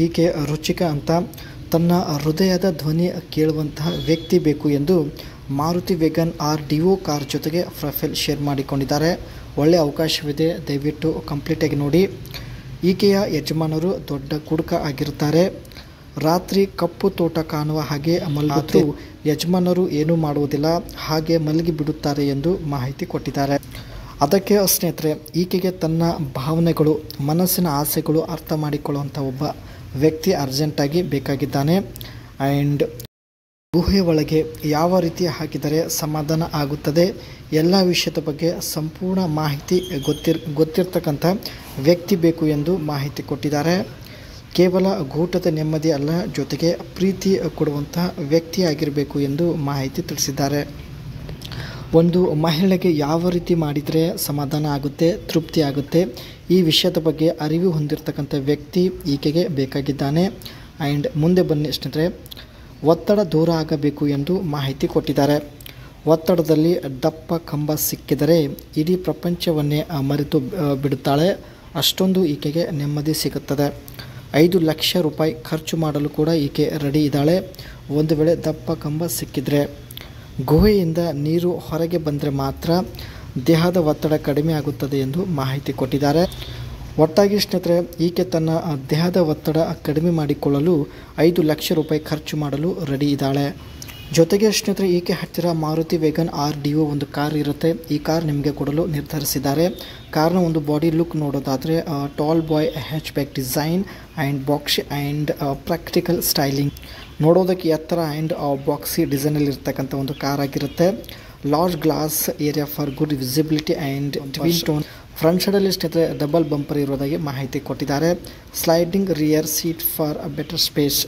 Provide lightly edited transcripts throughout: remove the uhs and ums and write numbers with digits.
ಈಕೆ ರುಚಿಕ ಅಂತ ತನ್ನ ಹೃದಯದ ಧ್ವನಿ ಕೇಳುವಂತಹ ವ್ಯಕ್ತಿ ಬೇಕು ಎಂದು ಮಾರುತಿ ವೇಗನ್ ಆರ್ ಡಿಒ ಕಾರ್ ಜೊತೆಗೆ ಪ್ರೊಫೈಲ್ ಶೇರ್ ಮಾಡಿಕೊಂಡಿದ್ದಾರೆ. ಒಳ್ಳೆಯ ಅವಕಾಶವಿದೆ, ದಯವಿಟ್ಟು ಕಂಪ್ಲೀಟಾಗಿ ನೋಡಿ. ಈಕೆಯ ಯಜಮಾನರು ದೊಡ್ಡ ಕುಡುಕ ಆಗಿರುತ್ತಾರೆ. ರಾತ್ರಿ ಕಪ್ಪು ತೋಟ ಕಾಣುವ ಹಾಗೆ ಮಲಗುತ್ತಾರೆ. ಯಜಮಾನರು ಏನೂ ಮಾಡುವುದಿಲ್ಲ, ಹಾಗೆ ಮಲಗಿ ಬಿಡುತ್ತಾರೆ ಎಂದು ಮಾಹಿತಿ ಕೊಟ್ಟಿದ್ದಾರೆ. ಅದಕ್ಕೆ ಸ್ನೇಹಿತರೆ, ಈಕೆಗೆ ತನ್ನ ಭಾವನೆಗಳು, ಮನಸ್ಸಿನ ಆಸೆಗಳು ಅರ್ಥ ಮಾಡಿಕೊಳ್ಳುವಂಥ ಒಬ್ಬ ವ್ಯಕ್ತಿ ಅರ್ಜೆಂಟಾಗಿ ಬೇಕಾಗಿದ್ದಾನೆ. ಆ್ಯಂಡ್ ಗುಹೆ ಒಳಗೆ ಯಾವ ರೀತಿ ಹಾಕಿದರೆ ಸಮಾಧಾನ ಆಗುತ್ತದೆ, ಎಲ್ಲ ವಿಷಯದ ಬಗ್ಗೆ ಸಂಪೂರ್ಣ ಮಾಹಿತಿ ಗೊತ್ತಿರ್ತಕ್ಕಂಥ ವ್ಯಕ್ತಿ ಬೇಕು ಎಂದು ಮಾಹಿತಿ ಕೊಟ್ಟಿದ್ದಾರೆ. ಕೇವಲ ಗೂಟದ ನೆಮ್ಮದಿ ಅಲ್ಲ, ಜೊತೆಗೆ ಪ್ರೀತಿ ಕೊಡುವಂತಹ ವ್ಯಕ್ತಿಯಾಗಿರಬೇಕು ಎಂದು ಮಾಹಿತಿ ತಿಳಿಸಿದ್ದಾರೆ. ಒಂದು ಮಹಿಳೆಗೆ ಯಾವ ರೀತಿ ಮಾಡಿದರೆ ಸಮಾಧಾನ ಆಗುತ್ತೆ, ತೃಪ್ತಿ ಆಗುತ್ತೆ, ಈ ವಿಷಯದ ಬಗ್ಗೆ ಅರಿವು ಹೊಂದಿರತಕ್ಕಂಥ ವ್ಯಕ್ತಿ ಈಕೆಗೆ ಬೇಕಾಗಿದ್ದಾನೆ. ಆ್ಯಂಡ್ ಮುಂದೆ ಬನ್ನಿ ಸ್ನೇಹಿತರೆ, ಒತ್ತಡ ದೂರ ಆಗಬೇಕು ಎಂದು ಮಾಹಿತಿ ಕೊಟ್ಟಿದ್ದಾರೆ. ಒತ್ತಡದಲ್ಲಿ ದಪ್ಪ ಕಂಬ ಸಿಕ್ಕಿದರೆ ಇಡೀ ಪ್ರಪಂಚವನ್ನೇ ಮರೆತು ಬಿಡುತ್ತಾಳೆ, ಅಷ್ಟೊಂದು ಈಕೆಗೆ ನೆಮ್ಮದಿ ಸಿಗುತ್ತದೆ. 5 ಲಕ್ಷ ರೂಪಾಯಿ ಖರ್ಚು ಮಾಡಲು ಕೂಡ ಈಕೆ ರೆಡಿ ಇದ್ದಾಳೆ, ಒಂದು ವೇಳೆ ದಪ್ಪ ಕಂಬ ಸಿಕ್ಕಿದರೆ. ಗುಹೆಯಿಂದ ನೀರು ಹೊರಗೆ ಬಂದರೆ ಮಾತ್ರ ದೇಹದ ಒತ್ತಡ ಕಡಿಮೆ ಆಗುತ್ತದೆ ಎಂದು ಮಾಹಿತಿ ಕೊಟ್ಟಿದ್ದಾರೆ. ಒಟ್ಟಾಗಿ ಸ್ನೇಹಿತರೆ, ಈಕೆ ತನ್ನ ದೇಹದ ಒತ್ತಡ ಕಡಿಮೆ ಮಾಡಿಕೊಳ್ಳಲು 5 ಲಕ್ಷ ರೂಪಾಯಿ ಖರ್ಚು ಮಾಡಲು ರೆಡಿ ಇದ್ದಾಳೆ. ಜೊತೆಗೆ ಸ್ನೇಹಿತರೆ, ಈಕೆ ಹತ್ತಿರ ಮಾರುತಿ ವೇಗನ್ ಆರ್ ಡಿಒ ಒಂದು ಕಾರ್ ಇರುತ್ತೆ. ಈ ಕಾರ್ ನಿಮಗೆ ಕೊಡಲು ನಿರ್ಧರಿಸಿದ್ದಾರೆ. ಕಾರ್ನ ಒಂದು ಬಾಡಿ ಲುಕ್ ನೋಡೋದಾದರೆ tall boy hatchback design and boxy and practical styling, ನೋಡೋದಕ್ಕೆ ಎತ್ತರ ಆ್ಯಂಡ್ ಬಾಕ್ಸಿ ಡಿಸೈನಲ್ಲಿ ಇರ್ತಕ್ಕಂಥ ಒಂದು ಕಾರ್ ಆಗಿರುತ್ತೆ. Large glass area for good visibility and twin tone. Front ಸೈಡಲ್ಲಿ ಸ್ನೇಹಿತರೆ ಡಬಲ್ ಬಂಪರ್ ಇರೋದಾಗಿ ಮಾಹಿತಿ ಕೊಟ್ಟಿದ್ದಾರೆ. Sliding rear seat for better space.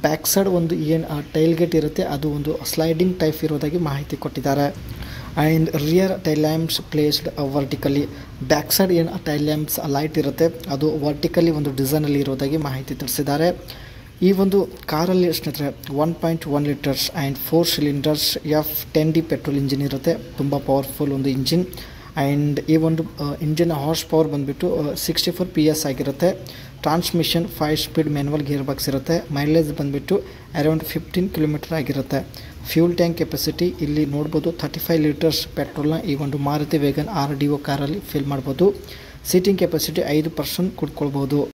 Back side ಒಂದು ಏನು ಟೈಲ್ ಗೇಟ್ ಇರುತ್ತೆ, ಅದು ಒಂದು ಸ್ಲೈಡಿಂಗ್ ಟೈಪ್ ಇರೋದಾಗಿ ಮಾಹಿತಿ ಕೊಟ್ಟಿದ್ದಾರೆ. And rear tail lamps placed vertically. Back side ಏನು ಟೈಲ್ ಲ್ಯಾಂಪ್ಸ್ ಲೈಟ್ ಇರುತ್ತೆ, ಅದು ವರ್ಟಿಕಲಿ ಒಂದು ಡಿಸೈನಲ್ಲಿ ಇರೋದಾಗಿ ಮಾಹಿತಿ ತಿಳಿಸಿದ್ದಾರೆ. ಈ ಒಂದು ಕಾರಲ್ಲಿ ಸ್ನೇಹಿತರೆ 1.1 litres and 4 cylinders F10D petrol engine ಇರುತ್ತೆ, ತುಂಬ ಪವರ್ಫುಲ್ ಒಂದು ಇಂಜಿನ್. ಆ್ಯಂಡ್ ಈ ಒಂದು ಇಂಜಿನ್ ಹಾರ್ಸ್ ಪವರ್ ಬಂದುಬಿಟ್ಟು 64 PS ಆಗಿರುತ್ತೆ. Transmission 5 speed manual gear box ಇರುತ್ತೆ. ಮೈಲೇಜ್ ಬಂದುಬಿಟ್ಟು ಅರೌಂಡ್ 15 ಕಿಲೋಮೀಟರ್ ಆಗಿರುತ್ತೆ. ಫ್ಯೂಲ್ ಟ್ಯಾಂಕ್ ಕೆಪಾಸಿಟಿ ಇಲ್ಲಿ ನೋಡ್ಬೋದು, 35 ಲೀಟರ್ಸ್ ಪೆಟ್ರೋಲ್ನ ಈ ಒಂದು ಮಾರುತಿ ವೇಗನ್ ಆರ್ ಡಿಒ ಕಾರಲ್ಲಿ ಫಿಲ್ ಮಾಡ್ಬೋದು. Seating capacity 5 person ಕೂತ್ಕೊಳ್ಬೋದು.